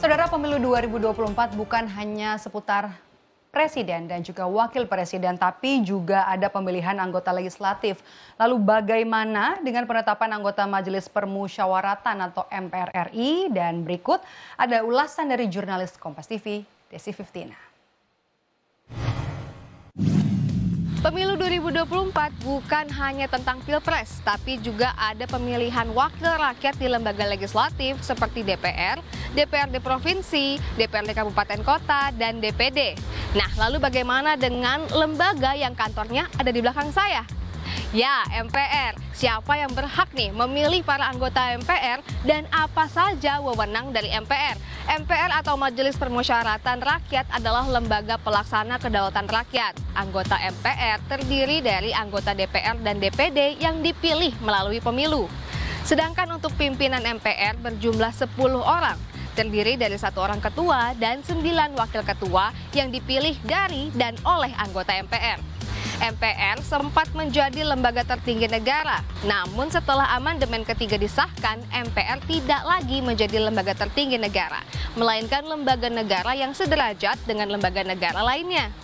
Saudara, pemilu 2024 bukan hanya seputar presiden dan juga wakil presiden, tapi juga ada pemilihan anggota legislatif. Lalu bagaimana dengan penetapan anggota Majelis Permusyawaratan atau MPR RI? Dan berikut ada ulasan dari jurnalis Kompas TV, Desi Fiftina. Pemilu 2024 bukan hanya tentang pilpres, tapi juga ada pemilihan wakil rakyat di lembaga legislatif seperti DPR, DPRD Provinsi, DPRD Kabupaten Kota, dan DPD. Nah, lalu bagaimana dengan lembaga yang kantornya ada di belakang saya? Ya, MPR. Siapa yang berhak nih memilih para anggota MPR dan apa saja wewenang dari MPR? MPR atau Majelis Permusyawaratan Rakyat adalah lembaga pelaksana kedaulatan rakyat. Anggota MPR terdiri dari anggota DPR dan DPD yang dipilih melalui pemilu. Sedangkan untuk pimpinan MPR berjumlah 10 orang. Terdiri dari 1 orang ketua dan 9 wakil ketua yang dipilih dari dan oleh anggota MPR. MPR sempat menjadi lembaga tertinggi negara. Namun setelah amandemen ketiga disahkan, MPR tidak lagi menjadi lembaga tertinggi negara, melainkan lembaga negara yang sederajat dengan lembaga negara lainnya.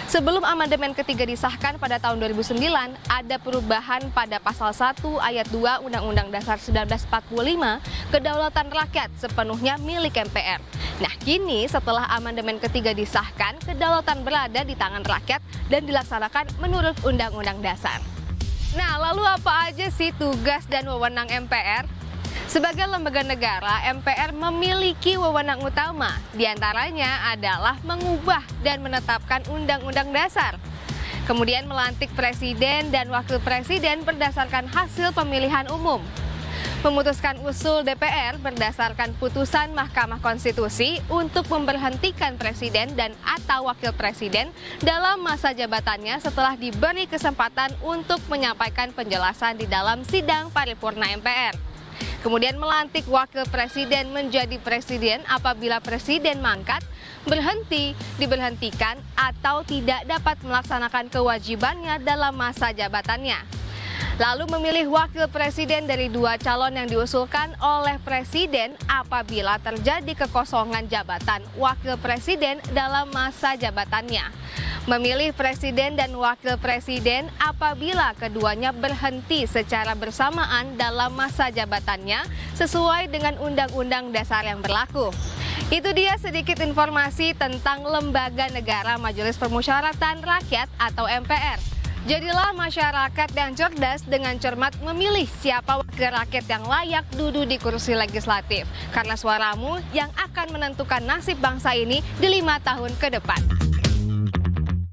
Sebelum amandemen ketiga disahkan pada tahun 2009, ada perubahan pada pasal 1 ayat 2 Undang-Undang Dasar 1945, kedaulatan rakyat sepenuhnya milik MPR. Nah, kini setelah amandemen ketiga disahkan, kedaulatan berada di tangan rakyat dan dilaksanakan menurut Undang-Undang Dasar. Nah, lalu apa aja sih tugas dan wewenang MPR? Sebagai lembaga negara, MPR memiliki wewenang utama. Di antaranya adalah mengubah dan menetapkan Undang-Undang Dasar. Kemudian melantik presiden dan wakil presiden berdasarkan hasil pemilihan umum. Memutuskan usul DPR berdasarkan putusan Mahkamah Konstitusi untuk memberhentikan presiden dan atau wakil presiden dalam masa jabatannya setelah diberi kesempatan untuk menyampaikan penjelasan di dalam sidang paripurna MPR. Kemudian melantik wakil presiden menjadi presiden apabila presiden mangkat, berhenti, diberhentikan, atau tidak dapat melaksanakan kewajibannya dalam masa jabatannya. Lalu memilih wakil presiden dari 2 calon yang diusulkan oleh presiden apabila terjadi kekosongan jabatan wakil presiden dalam masa jabatannya. Memilih presiden dan wakil presiden apabila keduanya berhenti secara bersamaan dalam masa jabatannya sesuai dengan Undang-Undang Dasar yang berlaku. Itu dia sedikit informasi tentang Lembaga Negara Majelis Permusyawaratan Rakyat atau MPR. Jadilah masyarakat yang cerdas dengan cermat memilih siapa wakil rakyat yang layak duduk di kursi legislatif. Karena suaramu yang akan menentukan nasib bangsa ini di 5 tahun ke depan.